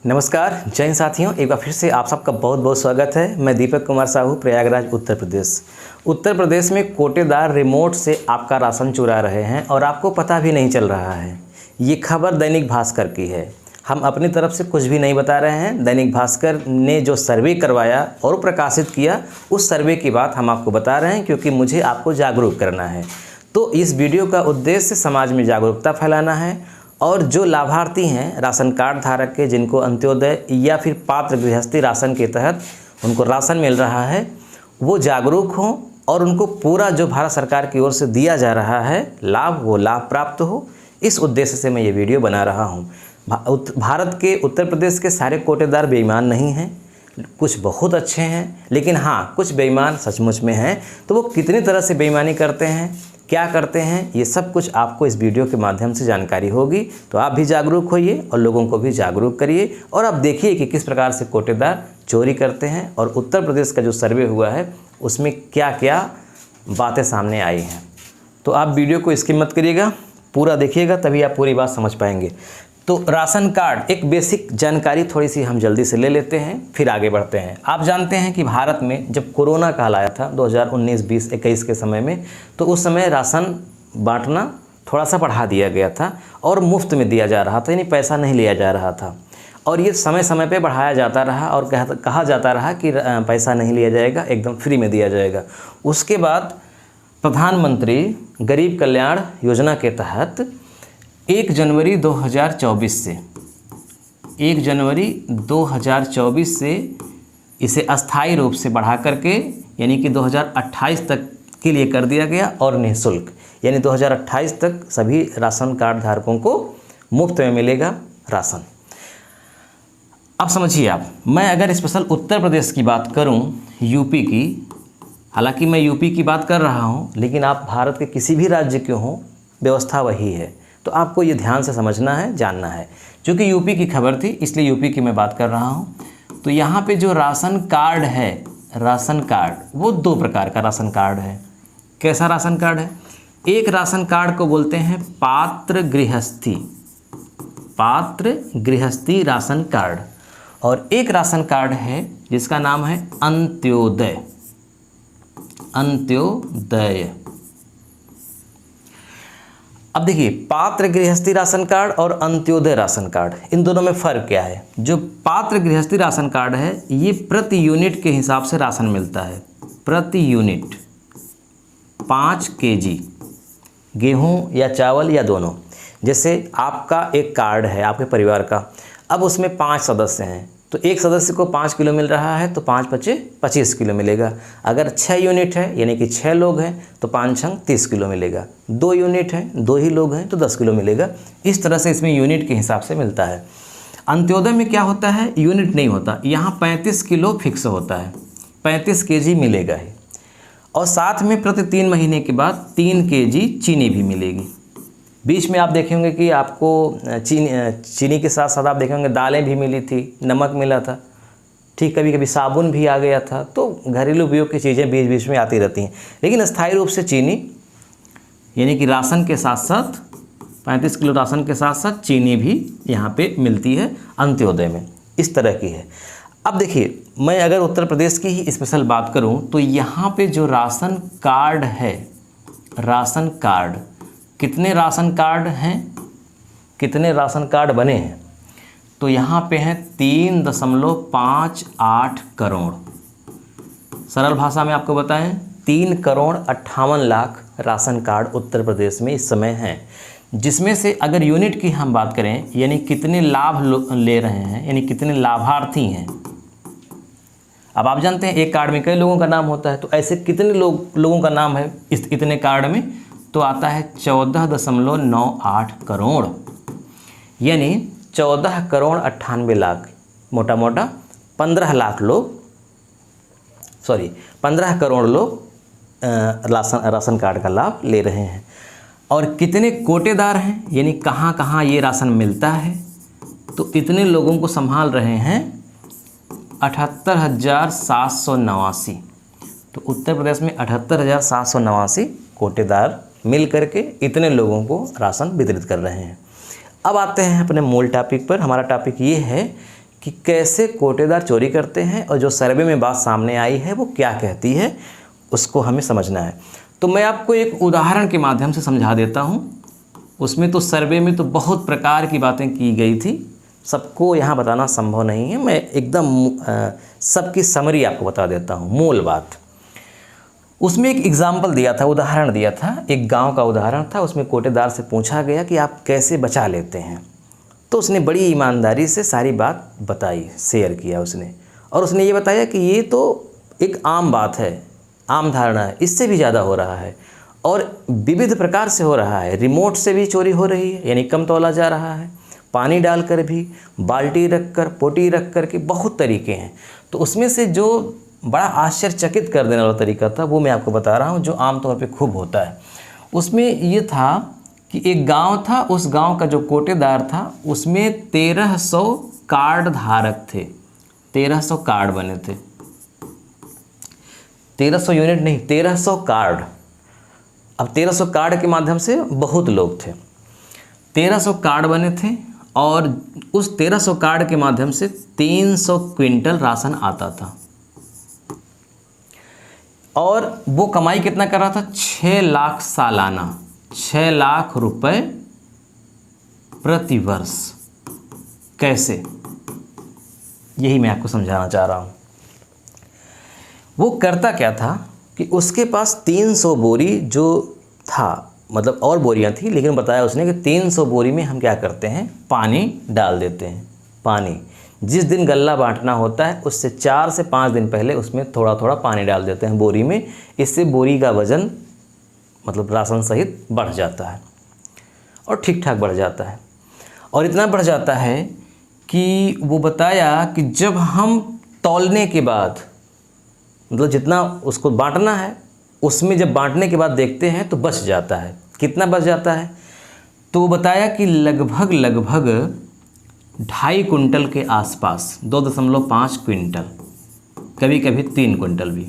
नमस्कार जय हिंद साथियों, एक बार फिर से आप सबका बहुत बहुत स्वागत है। मैं दीपक कुमार साहू, प्रयागराज उत्तर प्रदेश। उत्तर प्रदेश में कोटेदार रिमोट से आपका राशन चुरा रहे हैं और आपको पता भी नहीं चल रहा है। ये खबर दैनिक भास्कर की है। हम अपनी तरफ से कुछ भी नहीं बता रहे हैं। दैनिक भास्कर ने जो सर्वे करवाया और प्रकाशित किया, उस सर्वे की बात हम आपको बता रहे हैं, क्योंकि मुझे आपको जागरूक करना है। तो इस वीडियो का उद्देश्य समाज में जागरूकता फैलाना है और जो लाभार्थी हैं राशन कार्ड धारक के, जिनको अंत्योदय या फिर पात्र गृहस्थी राशन के तहत उनको राशन मिल रहा है, वो जागरूक हों और उनको पूरा जो भारत सरकार की ओर से दिया जा रहा है लाभ, वो लाभ प्राप्त हो। इस उद्देश्य से मैं ये वीडियो बना रहा हूँ। भारत के उत्तर प्रदेश के सारे कोटेदार बेईमान नहीं हैं, कुछ बहुत अच्छे हैं, लेकिन हाँ, कुछ बेईमान सचमुच में हैं। तो वो कितनी तरह से बेईमानी करते हैं, क्या करते हैं, ये सब कुछ आपको इस वीडियो के माध्यम से जानकारी होगी। तो आप भी जागरूक होइए और लोगों को भी जागरूक करिए और आप देखिए कि किस प्रकार से कोटेदार चोरी करते हैं और उत्तर प्रदेश का जो सर्वे हुआ है उसमें क्या क्या बातें सामने आई हैं। तो आप वीडियो को स्किप मत करिएगा, पूरा देखिएगा, तभी आप पूरी बात समझ पाएंगे। तो राशन कार्ड, एक बेसिक जानकारी थोड़ी सी हम जल्दी से ले लेते हैं, फिर आगे बढ़ते हैं। आप जानते हैं कि भारत में जब कोरोना काल आया था 2019, 20, 21 के समय में, तो उस समय राशन बांटना थोड़ा सा बढ़ा दिया गया था और मुफ्त में दिया जा रहा था, यानी पैसा नहीं लिया जा रहा था। और ये समय समय पे बढ़ाया जाता रहा और कहा जाता रहा कि पैसा नहीं लिया जाएगा, एकदम फ्री में दिया जाएगा। उसके बाद प्रधानमंत्री गरीब कल्याण योजना के तहत 1 जनवरी 2024 से इसे अस्थायी रूप से बढ़ा करके, यानी कि 2028 तक के लिए कर दिया गया और निःशुल्क, यानी 2028 तक सभी राशन कार्ड धारकों को मुफ्त में मिलेगा राशन। अब समझिए आप, मैं अगर स्पेशल उत्तर प्रदेश की बात करूं, यूपी की, हालांकि मैं यूपी की बात कर रहा हूं, लेकिन आप भारत के किसी भी राज्य के हों, व्यवस्था वही है। तो आपको ये ध्यान से समझना है, जानना है। क्योंकि यूपी की खबर थी, इसलिए यूपी की मैं बात कर रहा हूँ। तो यहाँ पे जो राशन कार्ड है, राशन कार्ड वो 2 प्रकार का राशन कार्ड है। कैसा राशन कार्ड है? एक राशन कार्ड को बोलते हैं पात्र गृहस्थी राशन कार्ड, और एक राशन कार्ड है जिसका नाम है अंत्योदय। अब देखिए, पात्र गृहस्थी राशन कार्ड और अंत्योदय राशन कार्ड, इन दोनों में फ़र्क क्या है? जो पात्र गृहस्थी राशन कार्ड है, ये प्रति यूनिट के हिसाब से राशन मिलता है। प्रति यूनिट 5 केजी गेहूं या चावल या दोनों। जैसे आपका एक कार्ड है आपके परिवार का, अब उसमें 5 सदस्य हैं, तो एक सदस्य को 5 किलो मिल रहा है, तो 5 × 5 = 25 किलो मिलेगा। अगर 6 यूनिट है, यानी कि 6 लोग हैं, तो 5 × 30 किलो मिलेगा। 2 यूनिट है, 2 ही लोग हैं, तो 10 किलो मिलेगा। इस तरह से इसमें यूनिट के हिसाब से मिलता है। अंत्योदय में क्या होता है? यूनिट नहीं होता, यहाँ 35 किलो फिक्स होता है, 35 केजी मिलेगा ही। और साथ में प्रति 3 महीने के बाद 3 केजी चीनी भी मिलेगी। बीच में आप देखेंगे कि आपको चीनी के साथ साथ आप देखेंगे दालें भी मिली थी, नमक मिला था, ठीक, कभी कभी साबुन भी आ गया था। तो घरेलू उपयोग की चीज़ें बीच बीच में आती रहती हैं, लेकिन अस्थायी रूप से चीनी, यानी कि राशन के साथ साथ 35 किलो राशन के साथ साथ चीनी भी यहाँ पे मिलती है अंत्योदय में। इस तरह की है। अब देखिए, मैं अगर उत्तर प्रदेश की ही स्पेशल बात करूँ, तो यहाँ पे जो राशन कार्ड है, राशन कार्ड, कितने राशन कार्ड हैं, कितने राशन कार्ड बने हैं? तो यहाँ पे हैं 3.58 करोड़। सरल भाषा में आपको बताएं, 3,58,00,000 राशन कार्ड उत्तर प्रदेश में इस समय हैं, जिसमें से अगर यूनिट की हम बात करें, यानी कितने लाभ ले रहे हैं, यानी कितने लाभार्थी हैं। अब आप जानते हैं एक कार्ड में कई लोगों का नाम होता है, तो ऐसे कितने लोगों का नाम है इतने कार्ड में? तो आता है 14.98 करोड़, यानी 14,98,00,000, मोटा मोटा 15 करोड़ लोग राशन कार्ड का लाभ ले रहे हैं। और कितने कोटेदार हैं, यानी कहाँ कहाँ ये राशन मिलता है? तो इतने लोगों को संभाल रहे हैं 78,789। तो उत्तर प्रदेश में 78,789 कोटेदार मिल करके इतने लोगों को राशन वितरित कर रहे हैं। अब आते हैं अपने मूल टॉपिक पर। हमारा टॉपिक ये है कि कैसे कोटेदार चोरी करते हैं और जो सर्वे में बात सामने आई है वो क्या कहती है, उसको हमें समझना है। तो मैं आपको एक उदाहरण के माध्यम से समझा देता हूँ। उसमें तो सर्वे में तो बहुत प्रकार की बातें की गई थी, सबको यहाँ बताना संभव नहीं है। मैं एकदम सबकी समरी आपको बता देता हूँ, मूल बात। उसमें एक एग्जाम्पल दिया था, उदाहरण दिया था, एक गांव का उदाहरण था। उसमें कोटेदार से पूछा गया कि आप कैसे बचा लेते हैं। तो उसने बड़ी ईमानदारी से सारी बात बताई, शेयर किया उसने। और उसने ये बताया कि ये तो एक आम बात है, आम धारणा है, इससे भी ज़्यादा हो रहा है और विविध प्रकार से हो रहा है। रिमोट से भी चोरी हो रही है, यानी कम तौला जा रहा है, पानी डालकर भी, बाल्टी रखकर, पोटी रख कर के, बहुत तरीके हैं। तो उसमें से जो बड़ा आश्चर्यचकित कर देने वाला तरीका था वो मैं आपको बता रहा हूँ, जो आमतौर पे खूब होता है। उसमें ये था कि एक गांव था, उस गांव का जो कोटेदार था उसमें 1300 कार्ड धारक थे। 1300 कार्ड बने थे, 1300 यूनिट नहीं, 1300 कार्ड। अब 1300 कार्ड के माध्यम से बहुत लोग थे, 1300 कार्ड बने थे और उस 1300 कार्ड के माध्यम से 300 क्विंटल राशन आता था। और वो कमाई कितना कर रहा था? 6 लाख सालाना, 6 लाख रुपए प्रति वर्ष। कैसे, यही मैं आपको समझाना चाह रहा हूँ। वो करता क्या था कि उसके पास 300 बोरी जो था, मतलब और बोरियां थी, लेकिन बताया उसने कि 300 बोरी में हम क्या करते हैं, पानी डाल देते हैं। पानी जिस दिन गल्ला बांटना होता है उससे 4 से 5 दिन पहले उसमें थोड़ा थोड़ा पानी डाल देते हैं बोरी में। इससे बोरी का वज़न, मतलब राशन सहित, बढ़ जाता है और ठीक ठाक बढ़ जाता है। और इतना बढ़ जाता है कि वो बताया कि जब हम तौलने के बाद, मतलब जितना उसको बांटना है उसमें जब बांटने के बाद देखते हैं तो बच जाता है। कितना बच जाता है? तो वो बताया कि लगभग 2.5 कुंटल के आसपास, 2.5 क्विंटल, कभी कभी 3 कुंटल भी।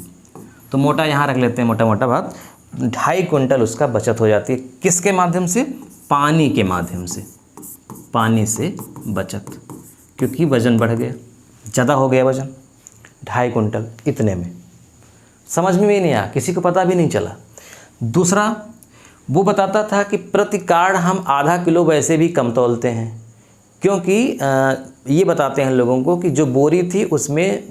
तो मोटा यहाँ रख लेते हैं, मोटा मोटा बात, 2.5 कुंटल उसका बचत हो जाती है। किसके माध्यम से? पानी के माध्यम से, पानी से बचत, क्योंकि वज़न बढ़ गया, ज़्यादा हो गया वज़न, 2.5 कुंटल इतने में। समझ में भी नहीं आया, किसी को पता भी नहीं चला। दूसरा, वो बताता था कि प्रति कार्ड हम आधा किलो वैसे भी कम तौलते हैं, क्योंकि ये बताते हैं लोगों को कि जो बोरी थी उसमें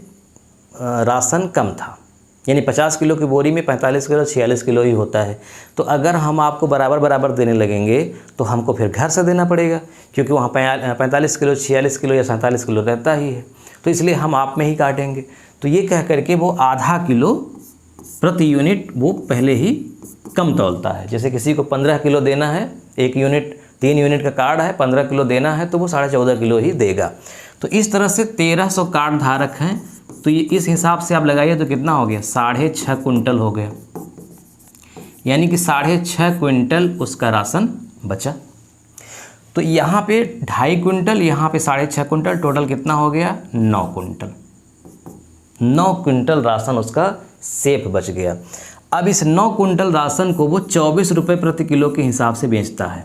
राशन कम था, यानी 50 किलो की बोरी में 45 किलो 46 किलो ही होता है। तो अगर हम आपको बराबर बराबर देने लगेंगे तो हमको फिर घर से देना पड़ेगा, क्योंकि वहाँ 45 किलो 46 किलो या 47 किलो रहता ही है। तो इसलिए हम आप में ही काटेंगे। तो ये कह करके वो आधा किलो प्रति यूनिट वो पहले ही कम तौलता है। जैसे किसी को 15 किलो देना है, 1 यूनिट, 3 यूनिट का कार्ड है, 15 किलो देना है तो वो 14.5 किलो ही देगा। तो इस तरह से 1300 कार्ड धारक हैं। तो ये इस हिसाब से आप लगाइए तो कितना हो गया? 6.5 कुंटल हो गया, यानी कि 6.5 क्विंटल उसका राशन बचा। तो यहाँ पे 2.5 कुंटल, यहाँ पे 6.5 कुंटल, टोटल कितना हो गया? 9 कुंटल। 9 कुंटल राशन उसका सेफ बच गया। अब इस 9 कुंटल राशन को वो 24 रुपये प्रति किलो के हिसाब से बेचता है।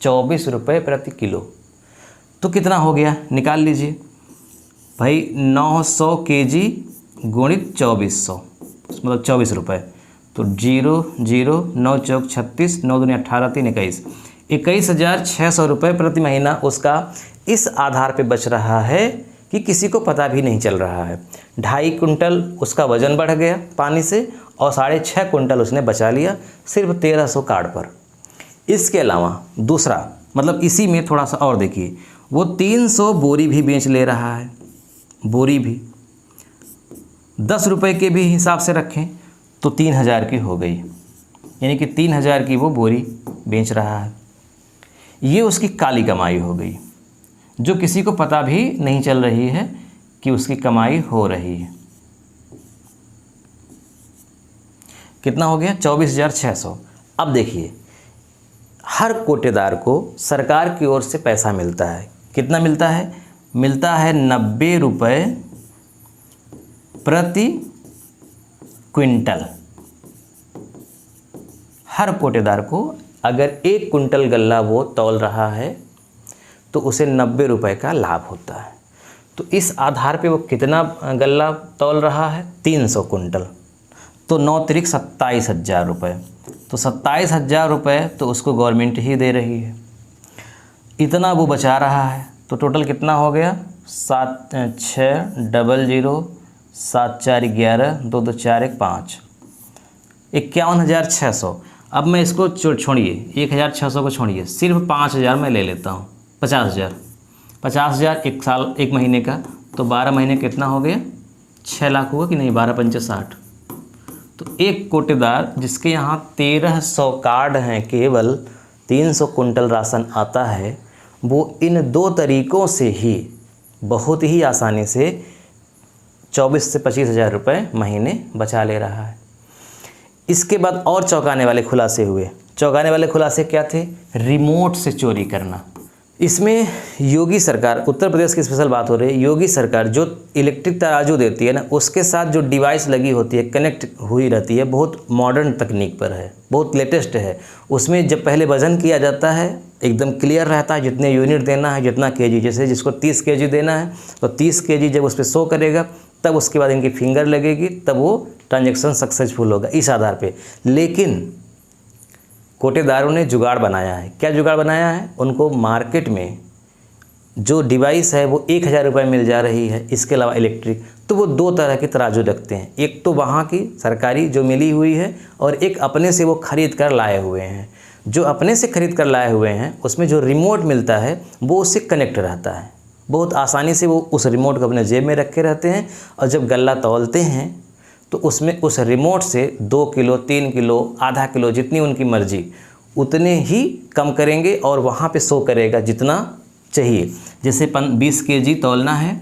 24 रुपये प्रति किलो, तो कितना हो गया? निकाल लीजिए भाई, 900 kg गुणित 2400, मतलब 24 रुपये। तो 0 0 9 चौक 36, 9 दूनी 18, 3 21, 21,600 रुपये प्रति महीना उसका इस आधार पे बच रहा है कि किसी को पता भी नहीं चल रहा है। 2.5 कुंटल उसका वज़न बढ़ गया पानी से और 6.5 कुंटल उसने बचा लिया सिर्फ 1300 कार्ड पर। इसके अलावा दूसरा, मतलब इसी में थोड़ा सा और देखिए, वो 300 बोरी भी बेच ले रहा है। बोरी भी 10 रुपये के भी हिसाब से रखें तो 3000 की हो गई, यानी कि 3000 की वो बोरी बेच रहा है। ये उसकी काली कमाई हो गई, जो किसी को पता भी नहीं चल रही है कि उसकी कमाई हो रही है। कितना हो गया? 24,600। अब देखिए, हर कोटेदार को सरकार की ओर से पैसा मिलता है। कितना मिलता है? मिलता है 90 रुपये प्रति क्विंटल। हर कोटेदार को अगर 1 कुंटल गल्ला वो तौल रहा है तो उसे 90 रुपये का लाभ होता है। तो इस आधार पे वो कितना गल्ला तौल रहा है, 300 कुंटल। तो 9 तिरिक 27,000 रुपये, तो 27,000 रुपये तो उसको गवर्नमेंट ही दे रही है, इतना वो बचा रहा है। तो टोटल कितना हो गया, 7600 7 4 11 2 2 4 1 5, 51,600। अब मैं इसको छोड़िए, 1,600 को छोड़िए, सिर्फ 5,000 मैं ले लेता हूँ, 50,000 एक साल, एक महीने का, तो 12 महीने कितना हो गया, 6 लाख हुआ कि नहीं, 12 पंचे 60। तो एक कोटेदार जिसके यहाँ 1300 कार्ड हैं, केवल 300 कुंटल राशन आता है, वो इन 2 तरीक़ों से ही बहुत ही आसानी से 24 से 25,000 रुपये महीने बचा ले रहा है। इसके बाद और चौंकाने वाले खुलासे हुए। चौंकाने वाले खुलासे क्या थे, रिमोट से चोरी करना। इसमें योगी सरकार, उत्तर प्रदेश की स्पेशल बात हो रही है, योगी सरकार जो इलेक्ट्रिक तराजू देती है ना, उसके साथ जो डिवाइस लगी होती है, कनेक्ट हुई रहती है, बहुत मॉडर्न तकनीक पर है, बहुत लेटेस्ट है। उसमें जब पहले वज़न किया जाता है, एकदम क्लियर रहता है जितने यूनिट देना है, जितना केजी, जैसे जिसको 30 केजी देना है तो 30 केजी जब उस पर शो करेगा, तब उसके बाद इनकी फिंगर लगेगी, तब वो ट्रांजैक्शन सक्सेसफुल होगा, इस आधार पे। लेकिन कोटेदारों ने जुगाड़ बनाया है। क्या जुगाड़ बनाया है, उनको मार्केट में जो डिवाइस है वो 1,000 रुपये मिल जा रही है, इसके अलावा इलेक्ट्रिक, तो वो 2 तरह के तराजू रखते हैं। एक तो वहाँ की सरकारी जो मिली हुई है, और एक अपने से वो ख़रीद कर लाए हुए हैं। जो अपने से ख़रीद कर लाए हुए हैं उसमें जो रिमोट मिलता है वो उससे कनेक्ट रहता है, बहुत आसानी से वो उस रिमोट को अपने जेब में रखे रहते हैं, और जब गल्ला तौलते हैं तो उसमें उस रिमोट से 2 किलो 3 किलो आधा किलो जितनी उनकी मर्जी उतने ही कम करेंगे, और वहाँ पे शो करेगा जितना चाहिए। जैसे 20 केजी तौलना है,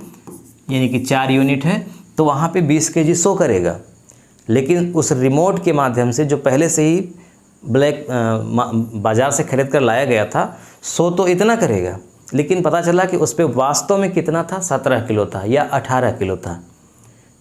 यानी कि 4 यूनिट है, तो वहाँ पे 20 केजी शो करेगा। लेकिन उस रिमोट के माध्यम से जो पहले से ही ब्लैक बाज़ार से ख़रीद कर लाया गया था, शो तो इतना करेगा, लेकिन पता चला कि उस पर वास्तव में कितना था, 17 किलो था या 18 किलो था।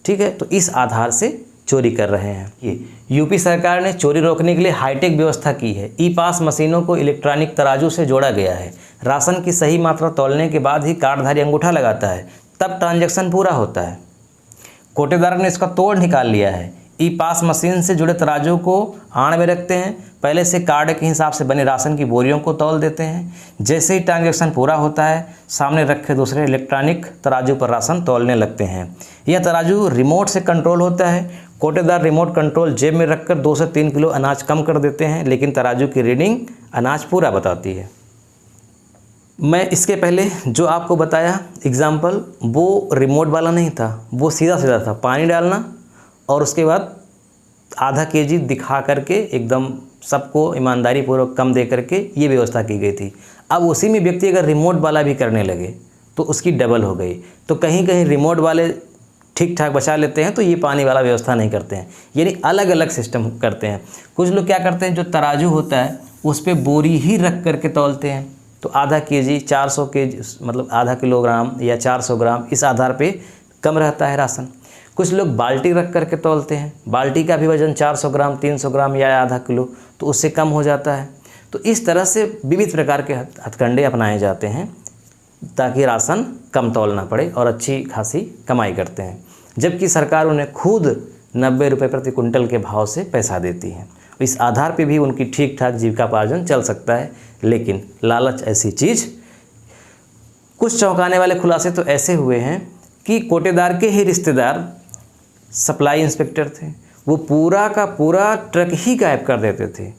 ठीक है, तो इस आधार से चोरी कर रहे हैं। ये यूपी सरकार ने चोरी रोकने के लिए हाईटेक व्यवस्था की है। ई पास मशीनों को इलेक्ट्रॉनिक तराजू से जोड़ा गया है। राशन की सही मात्रा तौलने के बाद ही कार्डधारी अंगूठा लगाता है, तब ट्रांजैक्शन पूरा होता है। कोटेदार ने इसका तोड़ निकाल लिया है। ई पास मशीन से जुड़े तराजू को आड़ में रखते हैं, पहले से कार्ड के हिसाब से बने राशन की बोरियों को तौल देते हैं। जैसे ही ट्रांजैक्शन पूरा होता है, सामने रखे दूसरे इलेक्ट्रॉनिक तराजू पर राशन तौलने लगते हैं। यह तराजू रिमोट से कंट्रोल होता है। कोटेदार रिमोट कंट्रोल जेब में रखकर 2 से 3 किलो अनाज कम कर देते हैं, लेकिन तराजू की रीडिंग अनाज पूरा बताती है। मैं इसके पहले जो आपको बताया एग्जाम्पल, वो रिमोट वाला नहीं था, वो सीधा सीधा था, पानी डालना और उसके बाद आधा केजी दिखा करके एकदम सबको ईमानदारी पूर्वक कम दे करके ये व्यवस्था की गई थी। अब उसी में व्यक्ति अगर रिमोट वाला भी करने लगे तो उसकी डबल हो गई। तो कहीं कहीं रिमोट वाले ठीक ठाक बचा लेते हैं, तो ये पानी वाला व्यवस्था नहीं करते हैं, यानी अलग अलग सिस्टम करते हैं। कुछ लोग क्या करते हैं, जो तराजू होता है उस पर बोरी ही रख करके तौलते हैं, तो आधा केजी 400 केजी मतलब आधा किलोग्राम या 400 ग्राम इस आधार पे कम रहता है राशन। कुछ लोग बाल्टी रख करके तौलते हैं, बाल्टी का भी वज़न 400 ग्राम 300 ग्राम या आधा किलो, तो उससे कम हो जाता है। तो इस तरह से विविध प्रकार के हथकंडे अपनाए जाते हैं ताकि राशन कम तौलना पड़े और अच्छी खासी कमाई करते हैं, जबकि सरकार उन्हें खुद 90 रुपये प्रति कुंटल के भाव से पैसा देती है। इस आधार पे भी उनकी ठीक ठाक जीविकापार्जन चल सकता है। लेकिन लालच ऐसी चीज़। कुछ चौंकाने वाले खुलासे तो ऐसे हुए हैं कि कोटेदार के ही रिश्तेदार सप्लाई इंस्पेक्टर थे, वो पूरा का पूरा ट्रक ही गायब कर देते थे।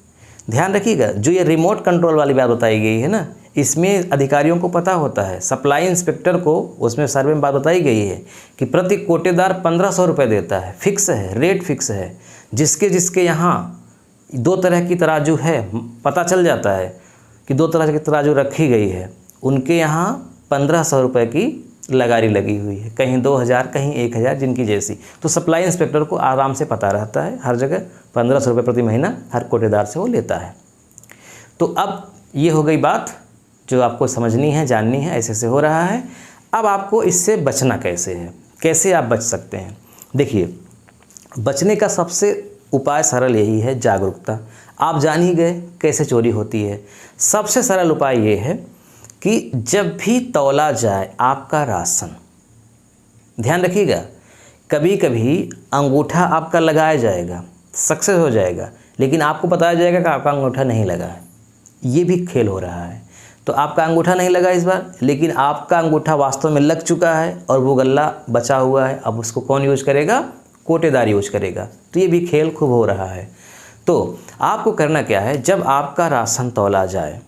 ध्यान रखिएगा, जो ये रिमोट कंट्रोल वाली बात बताई गई है ना, इसमें अधिकारियों को पता होता है। सप्लाई इंस्पेक्टर को उसमें सर्वे में बात बताई गई है कि प्रति कोटेदार 1500 रुपये देता है, फिक्स है, रेट फिक्स है। जिसके यहाँ 2 तरह की तराजू है, पता चल जाता है कि 2 तरह की तराजू रखी गई है, उनके यहाँ 1500 रुपये की लगारी लगी हुई है, कहीं 2000 कहीं 1000, जिनकी जैसी। तो सप्लाई इंस्पेक्टर को आराम से पता रहता है, हर जगह 1500 रुपये प्रति महीना हर कोटेदार से वो लेता है। तो अब ये हो गई बात जो आपको समझनी है, जाननी है, ऐसे से हो रहा है। अब आपको इससे बचना कैसे है, कैसे आप बच सकते हैं। देखिए, बचने का सबसे उपाय सरल यही है, जागरूकता। आप जान ही गए कैसे चोरी होती है। सबसे सरल उपाय ये है कि जब भी तौला जाए आपका राशन, ध्यान रखिएगा, कभी कभी अंगूठा आपका लगाया जाएगा, सक्सेस हो जाएगा, लेकिन आपको बताया जाएगा कि आपका अंगूठा नहीं लगा है। ये भी खेल हो रहा है। तो आपका अंगूठा नहीं लगा इस बार, लेकिन आपका अंगूठा वास्तव में लग चुका है और वो गल्ला बचा हुआ है। अब उसको कौन यूज करेगा? कोटेदार यूज करेगा। तो ये भी खेल खूब हो रहा है। तो आपको करना क्या है, जब आपका राशन तौला जाए,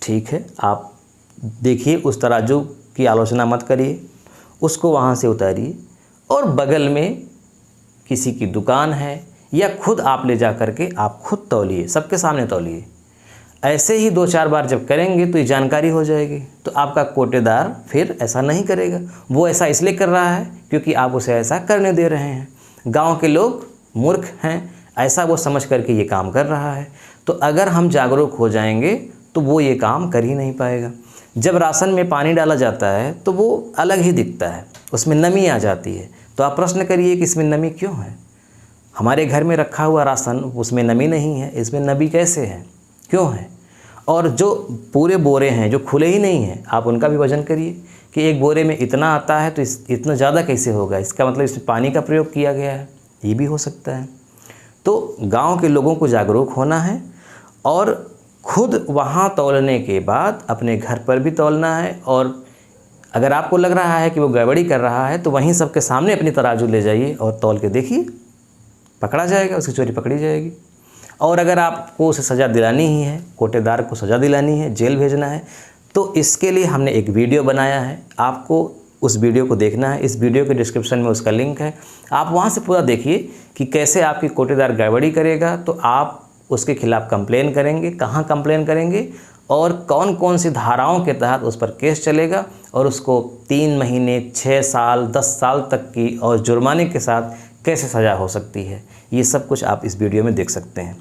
ठीक है, आप देखिए उस तराजू की आलोचना मत करिए, उसको वहाँ से उतारिए और बगल में किसी की दुकान है या खुद आप ले जा करके आप खुद तौलिए, सबके सामने तौलिए। ऐसे ही 2-4 बार जब करेंगे तो ये जानकारी हो जाएगी। तो आपका कोटेदार फिर ऐसा नहीं करेगा। वो ऐसा इसलिए कर रहा है क्योंकि आप उसे ऐसा करने दे रहे हैं। गांव के लोग मूर्ख हैं, ऐसा वो समझ करके ये काम कर रहा है। तो अगर हम जागरूक हो जाएंगे तो वो ये काम कर ही नहीं पाएगा। जब राशन में पानी डाला जाता है तो वो अलग ही दिखता है, उसमें नमी आ जाती है। तो आप प्रश्न करिए कि इसमें नमी क्यों है? हमारे घर में रखा हुआ राशन, उसमें नमी नहीं है, इसमें नमी कैसे है, क्यों है? और जो पूरे बोरे हैं जो खुले ही नहीं हैं, आप उनका भी वजन करिए कि एक बोरे में इतना आता है तो इतना ज़्यादा कैसे होगा? इसका मतलब इसमें पानी का प्रयोग किया गया है, ये भी हो सकता है। तो गांव के लोगों को जागरूक होना है और खुद वहाँ तौलने के बाद अपने घर पर भी तौलना है। और अगर आपको लग रहा है कि वो गड़बड़ी कर रहा है तो वहीं सबके सामने अपनी तराजू ले जाइए और तौल के देखिए, पकड़ा जाएगा, उसकी चोरी पकड़ी जाएगी। और अगर आपको उसे सज़ा दिलानी ही है, कोटेदार को सज़ा दिलानी है, जेल भेजना है, तो इसके लिए हमने एक वीडियो बनाया है। आपको उस वीडियो को देखना है। इस वीडियो के डिस्क्रिप्शन में उसका लिंक है, आप वहाँ से पूरा देखिए कि कैसे आपकी कोटेदार गड़बड़ी करेगा तो आप उसके खिलाफ़ कंप्लेन करेंगे, कहाँ कंप्लेन करेंगे और कौन कौन सी धाराओं के तहत उस पर केस चलेगा और उसको 3 महीने, 6 साल, 10 साल तक की और जुर्माने के साथ कैसे सज़ा हो सकती है। ये सब कुछ आप इस वीडियो में देख सकते हैं।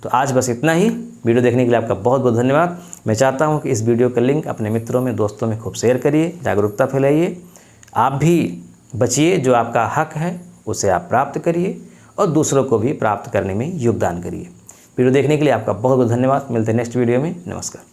तो आज बस इतना ही। वीडियो देखने के लिए आपका बहुत बहुत धन्यवाद। मैं चाहता हूँ कि इस वीडियो का लिंक अपने मित्रों में, दोस्तों में खूब शेयर करिए, जागरूकता फैलाइए। आप भी बचिए, जो आपका हक है उसे आप प्राप्त करिए और दूसरों को भी प्राप्त करने में योगदान करिए। वीडियो देखने के लिए आपका बहुत बहुत धन्यवाद। मिलते हैं नेक्स्ट वीडियो में। नमस्कार।